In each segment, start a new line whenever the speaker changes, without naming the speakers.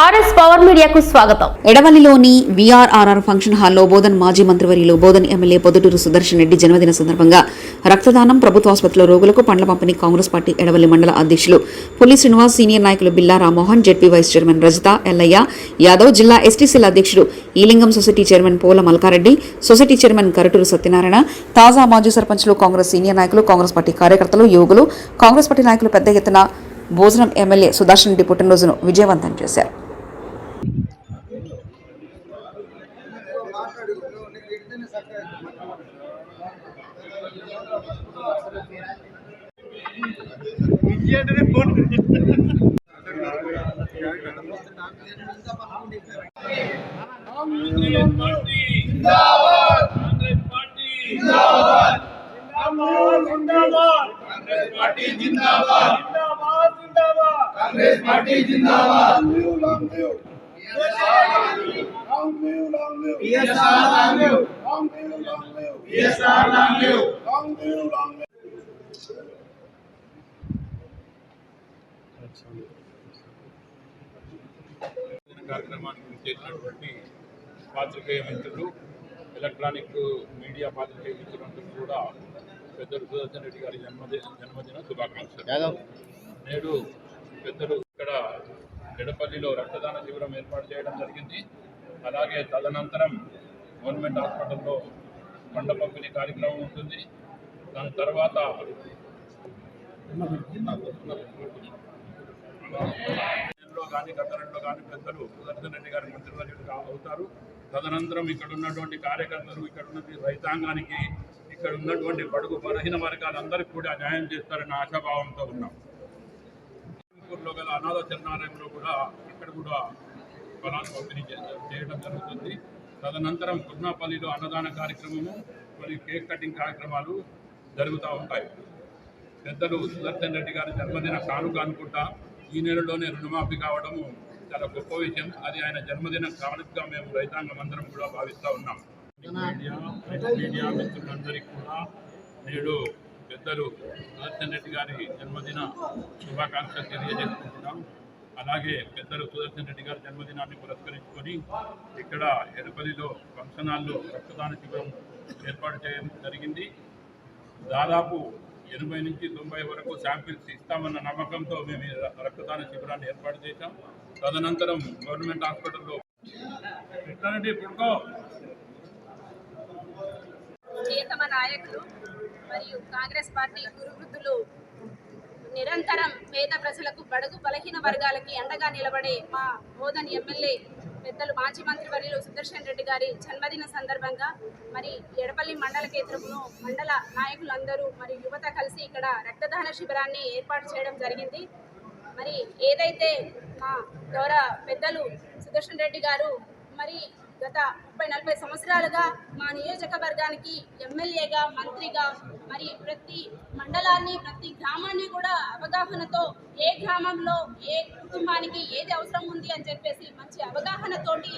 RS power మీడియాకు స్వాగతం.
ఎడవల్లిలోని విఆర్ఆర్ఆర్ function హాల్లో బోధన్ మాజీ మంత్రివర్యులు బోధన్ ఎమ్మెల్యే పొద్దుటూరు సుదర్శన్ రెడ్డి జన్మదిన సందర్భంగా రక్తదానం, ప్రభుత్వాసుపత్రిలో రోగులకు పండ్ల పంపిణీ కాంగ్రెస్ పార్టీ ఎడవల్లి మండల అధ్యక్షులు పుల్లి శ్రీనివాస్, సీనియర్ నాయకులు Billa Rammohan, ZP vice chairman Rajitha, Ellaiah Yadav, జిల్లా ఎస్టీసీల అధ్యక్షుడు Eelingam, society chairman Pola Malkareddy, society chairman Karaturu Satyanarayana, తాజా మాజీ సర్పంచ్లు, కాంగ్రెస్ సీనియర్ నాయకులు, కాంగ్రెస్ పార్టీ కార్యకర్తలు, యువకులు, కాంగ్రెస్ పార్టీ నాయకులు పెద్ద ఎత్తున భోజనం ఎమ్మెల్యే సుదర్శన్ రెడ్డి పుట్టినరోజును విజయవంతం చేశారు.
కార్యక్రమానికి చేసినటువంటి పాత్రికేయ మిత్రులు, ఎలక్ట్రానిక్ మీడియా పాత్రికేయ మిత్రులందరూ కూడా పెద్దలు సుదర్శన్ రెడ్డి గారి జన్మదిన శుభాకాంక్షలు. నేడు పెద్దలు ఇక్కడ ఎడపల్లిలో రక్తదాన శిబిరం ఏర్పాటు చేయడం జరిగింది. అలాగే తదనంతరం గవర్నమెంట్ హాస్పిటల్లో పండ్ల పంపిణీ కార్యక్రమం ఉంటుంది. దాని తర్వాత కానీ గతంలో కానీ పెద్దలు సుదర్శన్ రెడ్డి గారి మంత్రివర్యులు అవుతారు. తదనంతరం ఇక్కడ ఉన్నటువంటి కార్యకర్తలు, ఇక్కడ ఉన్నటువంటి రైతాంగానికి, ఇక్కడ ఉన్నటువంటి బడుగు బలహీన వర్గాలందరికీ కూడా న్యాయం చేస్తారన్న ఆశాభావంతో ఉన్నాం. ఊర్లో గల అనాథ చరణాలయంలో కూడా ఇక్కడ కూడా ఫలాలు పంపిణీ చేయడం జరుగుతుంది. తదనంతరం కుర్నాపల్లిలో అన్నదాన కార్యక్రమము మరియు కేక్ కటింగ్ కార్యక్రమాలు జరుగుతూ ఉంటాయి. పెద్దలు సుదర్శన్ రెడ్డి గారి జన్మదిన కానుక అనుకుంటా ఈ నెలలోనే రుణమాఫీ కావడము చాలా గొప్ప విషయం. అది ఆయన జన్మదిన కానుకగా మేము రైతాంగం అందరం కూడా భావిస్తూ ఉన్నాం. మీడియా మిత్రులందరికీ కూడా నేడు పెద్దలు సుదర్శన్ రెడ్డి గారి జన్మదిన శుభాకాంక్షలు తెలియజేసుకుంటున్నాం. అలాగే పెద్దలు సుదర్శన్ రెడ్డి గారి జన్మదినాన్ని పురస్కరించుకొని ఇక్కడ ఎడపల్లిలో ఫంక్షన్ హాల్లో రక్తదాన శిబిరం ఏర్పాటు చేయడం జరిగింది. దాదాపు 80 నుంచి 90 వరకు శాంపిల్స్ ఇస్తామన్న నమ్మకంతో మేము రక్తదాన శిబిరాన్ని ఏర్పాటు చేశాం. తదనంతరం గవర్నమెంట్ హాస్పిటల్లో
ప్రియతమ నాయకులు మరియు కాంగ్రెస్ పార్టీ గురువృద్ధులు నిరంతరం పేద ప్రజలకు, బడుగు బలహీన వర్గాలకి అండగా నిలబడే మా బోధన్ ఎమ్మెల్యే పెద్దలు మాజీ మంత్రివర్యులు సుదర్శన్ రెడ్డి గారి జన్మదిన సందర్భంగా మరి ఎడపల్లి మండల కేంద్రంలో మండల నాయకులందరూ మరియు యువత కలిసి ఇక్కడ రక్తదాన శిబిరాన్ని ఏర్పాటు చేయడం జరిగింది. మరి ఏదైతే మా గౌరవ పెద్దలు సుదర్శన్ రెడ్డి గారు మరి గత 30-40 సంవత్సరాలుగా మా నియోజకవర్గానికి ఎమ్మెల్యేగా, మంత్రిగా మరి ప్రతి మండలాన్ని, ప్రతి గ్రామాన్ని కూడా అవగాహనతో ఏ గ్రామంలో ఏ కుటుంబానికి ఏది అవసరం ఉంది అని చెప్పేసి మంచి అవగాహనతోటి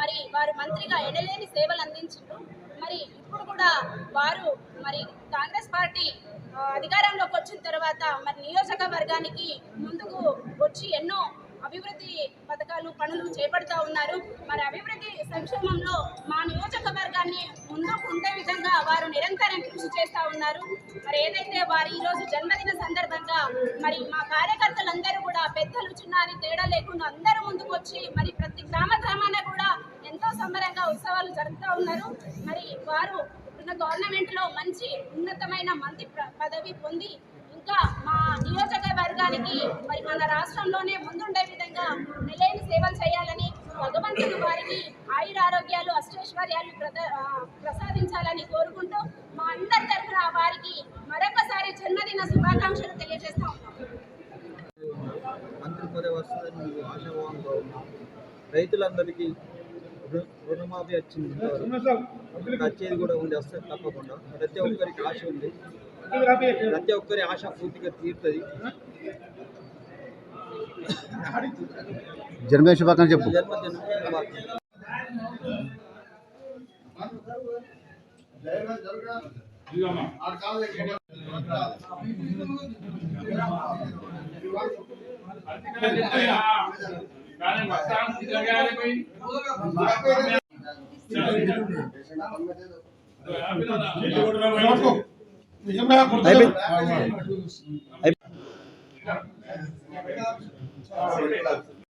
మరి వారు మంత్రిగా ఎడలేని సేవలు అందించారు. మరి ఇప్పుడు కూడా వారు మరి కాంగ్రెస్ పార్టీ అధికారంలోకి వచ్చిన తర్వాత మరి నియోజకవర్గానికి ముందుకు వచ్చి ఎన్నో అభివృద్ధి పథకాలు, పనులు చేపడుతూ ఉన్నారు. మరి అభివృద్ధి సంక్షేమంలో మా నియోజకవర్గాన్ని ముందుకు ఉండే విధంగా వారు నిరంతరం కృషి చేస్తూ ఉన్నారు. మరి ఏదైతే వారు ఈరోజు జన్మదిన సందర్భంగా మరి మా కార్యకర్తలందరూ కూడా పెద్దలు చిన్నారి తేడా లేకుండా అందరూ ముందుకు వచ్చి మరి ప్రతి గ్రామాన కూడా ఎంతో సంబరంగా ఉత్సవాలు జరుపుతూ ఉన్నారు. మరి వారు ఉన్న గవర్నమెంట్లో మంచి ఉన్నతమైన మంత్రి పదవి పొంది ఇంకా మా నియోజకవర్గానికి మరి మన రాష్ట్రంలోనే ముందుండే విధంగా నిలయని సేవలు చేయాలని భగవంతుడు వారికి ఆయురారోగ్యాలు, అష్టైశ్వర్యాలు ప్రసాదించాలని కోరుకుంటూ మా అందరి తరఫున వారికి మరొకసారి జన్మదిన శుభాకాంక్షలు తెలియజేస్తా ఉన్నాం.
మంత్రి పదవి వస్తుందని మీకు ఆశాభావంతో ఉన్నాం. రైతులందరికీ రుణమాఫీ వచ్చింది, వచ్చేది కూడా ఉంది, వస్తుంది తప్పకుండా. ప్రతి ఒక్కరికి ఆశ ఉంది, ప్రతి ఒక్కరి ఆశ పూర్తిగా తీరుతుంది.
జన్మదిన శుభాకాంక్షలు చెప్పు.
జన్మదిన శుభాకాంక్షలు.
కానీ మస్తాన్ జగారే कोई
అయిపోయింది.